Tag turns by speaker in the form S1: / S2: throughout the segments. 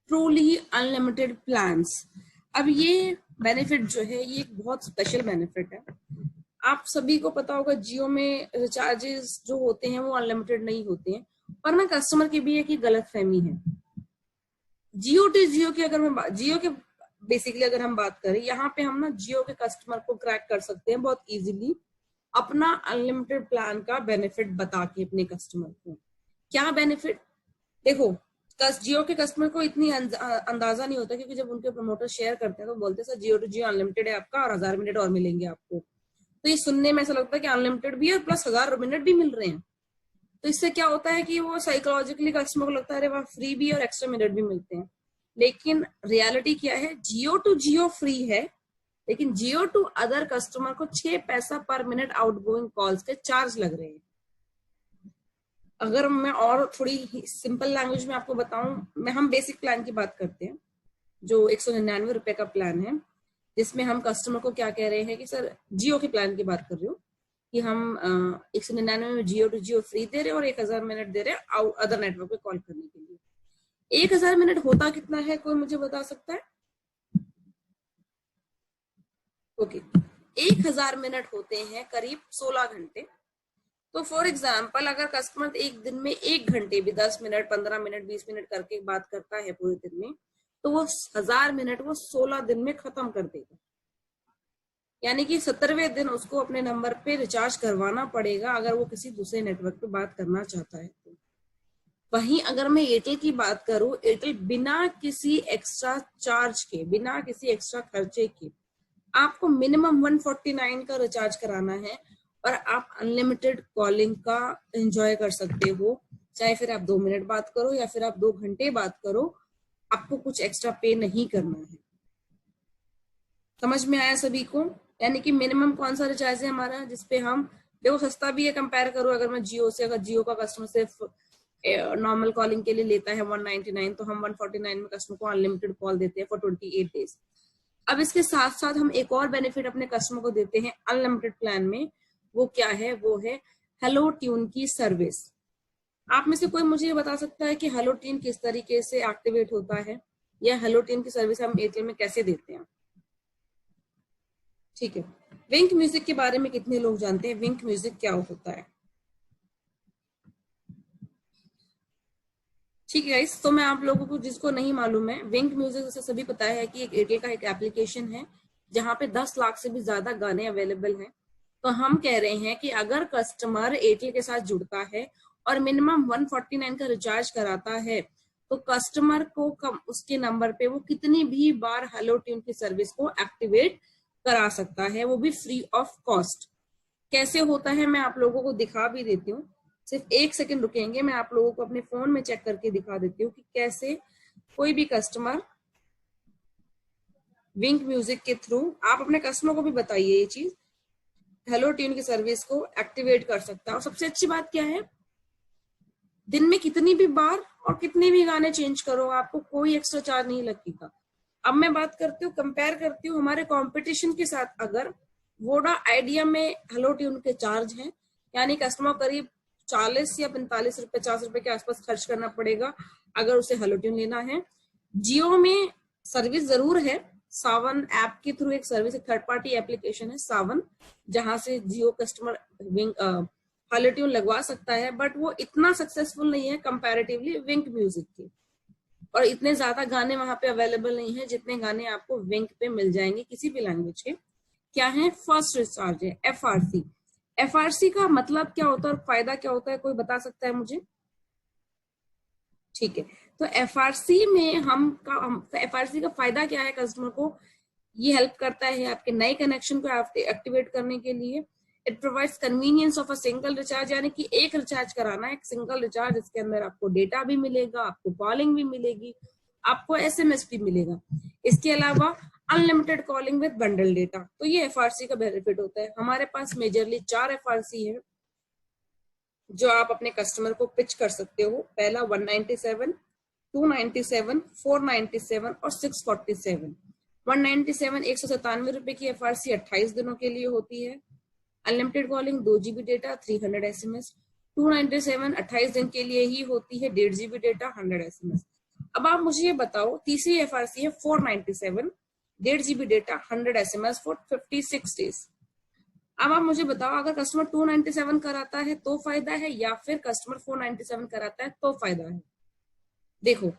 S1: Truly unlimited plans. अब ये benefit जो है ये एक बहुत स्पेशल बेनिफिट है। आप सभी को पता होगा जियो में रिचार्जेस जो होते हैं वो अनलिमिटेड नहीं होते हैं, और ना कस्टमर की भी एक ही गलत फहमी है। जियो टू जियो की अगर मैं जियो के बेसिकली अगर हम बात करें, यहाँ पे हम ना जियो के कस्टमर को क्रैक कर सकते हैं बहुत इजीली अपना अनलिमिटेड प्लान का बेनिफिट बता के अपने कस्टमर को। क्या बेनिफिट? देखो, जियो के कस्टमर को इतनी अंदाजा नहीं होता, क्योंकि जब उनके प्रमोटर शेयर करते हैं तो बोलते हैं sir Jio to Jio unlimited है आपका और 1000 मिनट और मिलेंगे आपको। तो ये सुनने में ऐसा लगता है कि अनलिमिटेड भी है प्लस 1000 मिनट भी मिल रहे हैं। तो इससे क्या होता है कि वो साइकोलॉजिकली कस्टमर को लगता है अरे वाह फ्री भी और एक्स्ट्रा मिनट भी मिलते हैं। लेकिन रियलिटी क्या है, जियो टू जियो फ्री है, लेकिन जियो टू अदर कस्टमर को 6 पैसा पर मिनट आउटगोइंग कॉल्स के चार्ज लग रहे हैं। अगर मैं और थोड़ी सिंपल लैंग्वेज में आपको बताऊं, हम बेसिक प्लान की बात करते हैं जो 199 रुपए का प्लान है, जिसमें हम कस्टमर को क्या कह रहे हैं कि सर जियो के प्लान की बात कर रही हूँ कि हम 199 में जियो टू जियो फ्री दे रहे हैं और 1000 मिनट दे रहे हैं अदर नेटवर्क पे कॉल करने के लिए। 1000 मिनट होता कितना है, कोई मुझे बता सकता है? ओके, 1000 मिनट होते हैं करीब 16 घंटे। तो फॉर एग्जाम्पल अगर कस्टमर एक दिन में 1 घंटे भी 10 मिनट 15 मिनट 20 मिनट करके बात करता है पूरे दिन में, तो वो 1000 मिनट वो 16 दिन में खत्म कर देगा। यानी कि 17वें दिन उसको अपने नंबर पे रिचार्ज करवाना पड़ेगा अगर वो किसी दूसरे नेटवर्क पे बात करना चाहता है तो। वहीं अगर मैं एयरटेल की बात करूं, एयरटेल बिना किसी एक्स्ट्रा चार्ज के, बिना किसी एक्स्ट्रा खर्चे के आपको मिनिमम 149 का रिचार्ज कराना है और आप अनलिमिटेड कॉलिंग का एंजॉय कर सकते हो। चाहे फिर आप 2 मिनट बात करो या फिर आप 2 घंटे बात करो, आपको कुछ एक्स्ट्रा पे नहीं करना है। समझ में आया सभी को? यानी कि मिनिमम कौन सा रिचार्ज है हमारा जिसपे हम, देखो सस्ता भी है कंपेयर करो अगर मैं जियो से, अगर जियो का कस्टमर सिर्फ नॉर्मल कॉलिंग के लिए लेता है 199, तो हम 149 में कस्टमर को अनलिमिटेड कॉल देते हैं फॉर 28 डेज। अब इसके साथ साथ हम एक और बेनिफिट अपने कस्टमर को देते हैं अनलिमिटेड प्लान में। वो क्या है? वो है हेलो ट्यून की सर्विस। आप में से कोई मुझे ये बता सकता है कि हेलो ट्यून किस तरीके से एक्टिवेट होता है, या हेलो ट्यून की सर्विस हम एयरटेल में कैसे देते हैं? ठीक है, विंक म्यूजिक के बारे में कितने लोग जानते हैं? विंक म्यूजिक क्या होता है? ठीक है गाइस, तो मैं आप लोगों को जिसको नहीं मालूम है, विंक म्यूजिक जैसे सभी पता है कि एक एयरटेल का एक एप्लीकेशन है जहाँ पे 10 लाख से भी ज्यादा गाने अवेलेबल हैं। तो हम कह रहे हैं कि अगर कस्टमर एयरटेल के साथ जुड़ता है और मिनिमम 149 का रिचार्ज कराता है, तो कस्टमर को उसके नंबर पे वो कितनी भी बार हेलो ट्यून की सर्विस को एक्टिवेट करा सकता है, वो भी फ्री ऑफ कॉस्ट। कैसे होता है मैं आप लोगों को दिखा भी देती हूँ, सिर्फ 1 सेकंड रुकेंगे, मैं आप लोगों को अपने फोन में चेक करके दिखा देती हूँ कि कैसे कोई भी कस्टमर विंक म्यूजिक के थ्रू, आप अपने कस्टमर को भी बताइए ये चीज, हेलो ट्यून की सर्विस को एक्टिवेट कर सकता है। और सबसे अच्छी बात क्या है, दिन में कितनी भी बार और कितने भी गाने चेंज करो आपको कोई एक्स्ट्रा चार्ज नहीं लगेगा। अब मैं बात करती हूँ, कंपेयर करती हूँ हमारे कंपटीशन के साथ। अगर वोडा आइडिया में हेलो ट्यून के चार्ज हैं, यानी कस्टमर करीब 40 या 45 रुपए 50 रुपए के आसपास खर्च करना पड़ेगा अगर उसे हेलो ट्यून लेना है। जियो में सर्विस जरूर है, सावन ऐप के थ्रू एक सर्विस, एक थर्ड पार्टी एप्लीकेशन है सावन, जहां से जियो कस्टमर हेलो ट्यून लगवा सकता है, बट वो इतना सक्सेसफुल नहीं है कंपैरेटिवली विंक म्यूजिक के, और इतने ज्यादा गाने वहां पे अवेलेबल नहीं है जितने गाने आपको विंक पे मिल जाएंगे किसी भी लैंग्वेज के। क्या है? फर्स्ट रिचार्ज है, एफआरसी। एफआरसी का मतलब क्या होता है और फायदा क्या होता है, कोई बता सकता है मुझे? ठीक है, तो एफआरसी में एफआरसी का फायदा क्या है कस्टमर को? ये हेल्प करता है आपके नए कनेक्शन को एक्टिवेट करने के लिए। It provides convenience of a single recharge, यानी कि एक रिचार्ज कराना है, एक सिंगल रिचार्ज, इसके अंदर आपको डेटा भी मिलेगा, आपको कॉलिंग भी मिलेगी, आपको एसएमएस भी मिलेगा। इसके अलावा unlimited calling with bundle data. तो ये एफआरसी का बेनिफिट होता है। हमारे पास मेजरली 4 एफआरसी है जो आप अपने कस्टमर को पिच कर सकते हो। पहला 197, 297, 497 और 647। 197 197 की एफआरसी 28 दिनों के लिए होती है। Unlimited calling 2 GB data 300 SMS। 297 28 दिन के लिए ही होती है, 1.5 GB डेटा 100 SMS। अब आप मुझे ये बताओ, तीसरी एफआरसी है 497, 1.5 GB data, 100 SMS for 56 days. अब आप मुझे बताओ, अगर कस्टमर 297 कराता है तो फायदा है या फिर कस्टमर 497 कराता है तो फायदा है? देखो,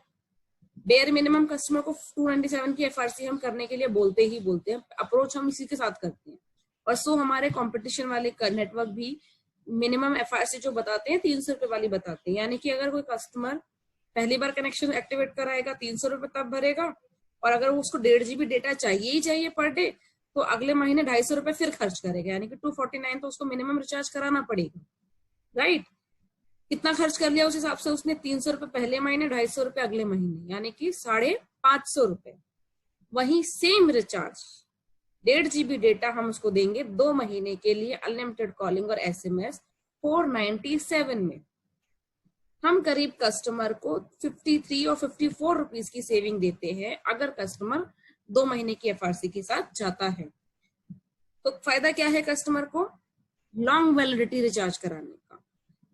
S1: बेयर मिनिमम कस्टमर को 297 की एफआरसी हम करने के लिए बोलते ही बोलते हैं, अप्रोच हम इसी के साथ करते हैं। और सो हमारे कंपटीशन वाले नेटवर्क भी मिनिमम एफआरसी जो बताते हैं 300 रुपए वाली बताते हैं। यानी कि अगर कोई कस्टमर पहली बार कनेक्शन एक्टिवेट कराएगा 300 रुपए तब भरेगा, और अगर उसको 1.5 GB डेटा चाहिए ही चाहिए पर डे तो अगले महीने 250 रुपए फिर खर्च करेगा, यानी कि 249 तो उसको मिनिमम रिचार्ज कराना पड़ेगा, राइट। कितना खर्च कर लिया उस हिसाब से उसने? 300 रुपए पहले महीने, 250 रुपए अगले महीने, यानी कि 550 रुपए। वही सेम रिचार्ज 1.5 GB डेटा हम उसको देंगे 2 महीने के लिए, अनलिमिटेड कॉलिंग और SMS 497 में। हम करीब कस्टमर को 53 और 54 रुपीज की सेविंग देते हैं अगर कस्टमर 2 महीने की एफआरसी के साथ जाता है। तो फायदा क्या है कस्टमर को? लॉन्ग वैलिडिटी रिचार्ज कराने का।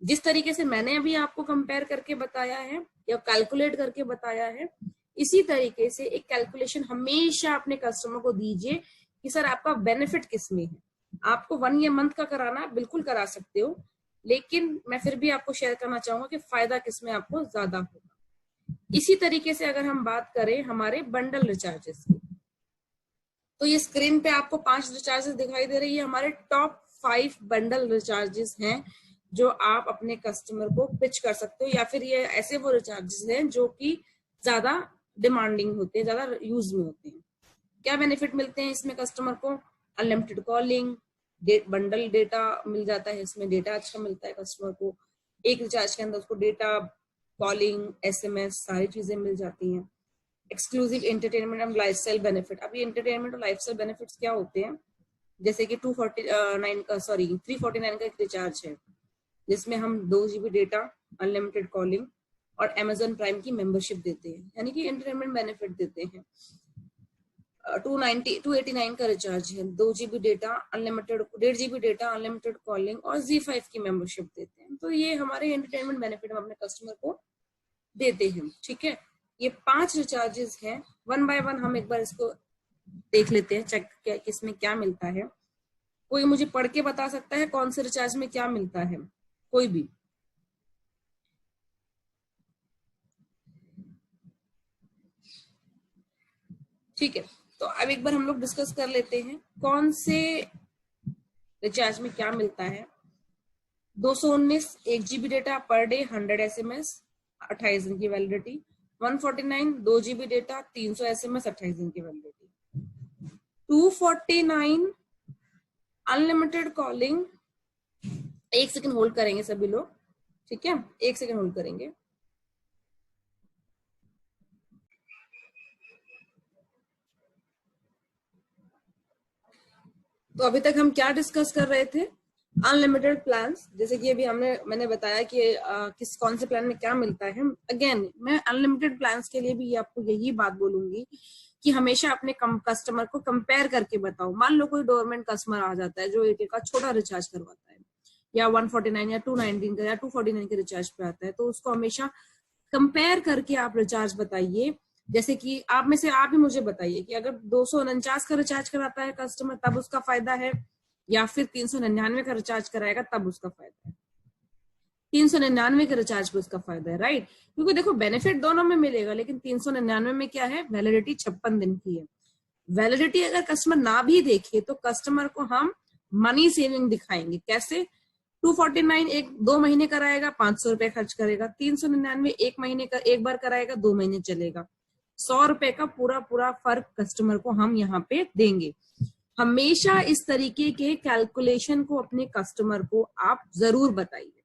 S1: जिस तरीके से मैंने अभी आपको कंपेयर करके बताया है या कैलकुलेट करके बताया है, इसी तरीके से एक कैलकुलेशन हमेशा अपने कस्टमर को दीजिए कि सर आपका बेनिफिट किस में है। आपको 1 ईयर मंथ का कराना बिल्कुल करा सकते हो, लेकिन मैं फिर भी आपको शेयर करना चाहूंगा कि फायदा किसमें आपको ज्यादा होगा। इसी तरीके से अगर हम बात करें हमारे बंडल रिचार्जेस की, तो ये स्क्रीन पे आपको 5 रिचार्जेस दिखाई दे रही है। हमारे टॉप 5 बंडल रिचार्जेस हैं जो आप अपने कस्टमर को पिच कर सकते हो, या फिर ये ऐसे वो रिचार्जेस हैं जो कि ज्यादा डिमांडिंग होते हैं, ज्यादा यूज में होते हैं। क्या बेनिफिट मिलते हैं इसमें कस्टमर को? अनलिमिटेड कॉलिंग, बंडल डेटा मिल जाता है, इसमें डेटा अच्छा मिलता है कस्टमर को। एक रिचार्ज के अंदर उसको डेटा, कॉलिंग, SMS सारी चीजें मिल जाती हैं। Exclusive entertainment and lifestyle benefit. अब ये एंटरटेनमेंट और लाइफस्टाइल बेनिफिट्स क्या होते हैं? जैसे कि 349 का एक रिचार्ज है जिसमें हम 2 GB डेटा, अनलिमिटेड कॉलिंग और Amazon प्राइम की मेंबरशिप देते हैं, यानी कि एंटरटेनमेंट बेनिफिट देते हैं। 289 का रिचार्ज है, 2 GB data, unlimited 1.5 GB data, unlimited calling और Z5 की मेंबरशिप देते हैं। तो ये हमारे एंटरटेनमेंट बेनिफिट हम अपने कस्टमर को देते हैं, ठीक है। ये 5 रिचार्जेस हैं, 1 बाय 1 हम एक बार इसको देख लेते हैं, चेक क्या किसमें क्या मिलता है। कोई मुझे पढ़ के बता सकता है कौन से रिचार्ज में क्या मिलता है? कोई भी? ठीक है, तो अब एक बार हम लोग डिस्कस कर लेते हैं कौन से रिचार्ज में क्या मिलता है। 219 1 GB data per day, 100 SMS 28 दिन की वैलिडिटी। 149 2 GB डेटा, 300 SMS 28 दिन की वैलिडिटी। 249 unlimited calling. एक सेकंड होल्ड करेंगे सभी लोग, ठीक है, एक सेकंड होल्ड करेंगे। तो अभी तक हम क्या डिस्कस कर रहे थे? Unlimited plans. जैसे कि अभी मैंने बताया कि किस कौन से प्लान में क्या मिलता है। अगेन मैं अनलिमिटेड प्लान्स के लिए भी आपको यही बात बोलूंगी कि हमेशा अपने कस्टमर को कंपेयर करके बताओ। मान लो कोई गवर्नमेंट कस्टमर आ जाता है जो 80 का छोटा रिचार्ज करवाता है, या 149 या 219 का या 249 के रिचार्ज पे आता है, तो उसको हमेशा कंपेयर करके आप रिचार्ज बताइए। जैसे कि आप में से आप ही मुझे बताइए कि अगर 249 का रिचार्ज कराता है कस्टमर तब उसका फायदा है, या फिर 399 का रिचार्ज कराएगा तब उसका फायदा है? 399 के रिचार्ज पे उसका फायदा है, राइट। क्योंकि देखो बेनिफिट दोनों में मिलेगा, लेकिन 399 में क्या है? वैलिडिटी 56 दिन की है। वैलिडिटी अगर कस्टमर ना भी देखे तो कस्टमर को हम मनी सेविंग दिखाएंगे। कैसे? 249 2 महीने कराएगा 500 रुपए खर्च करेगा, 399 1 महीने का एक बार कराएगा 2 महीने चलेगा। 100 रुपए का पूरा पूरा फर्क कस्टमर को हम यहाँ पे देंगे। हमेशा इस तरीके के कैलकुलेशन को अपने कस्टमर को आप जरूर बताइए।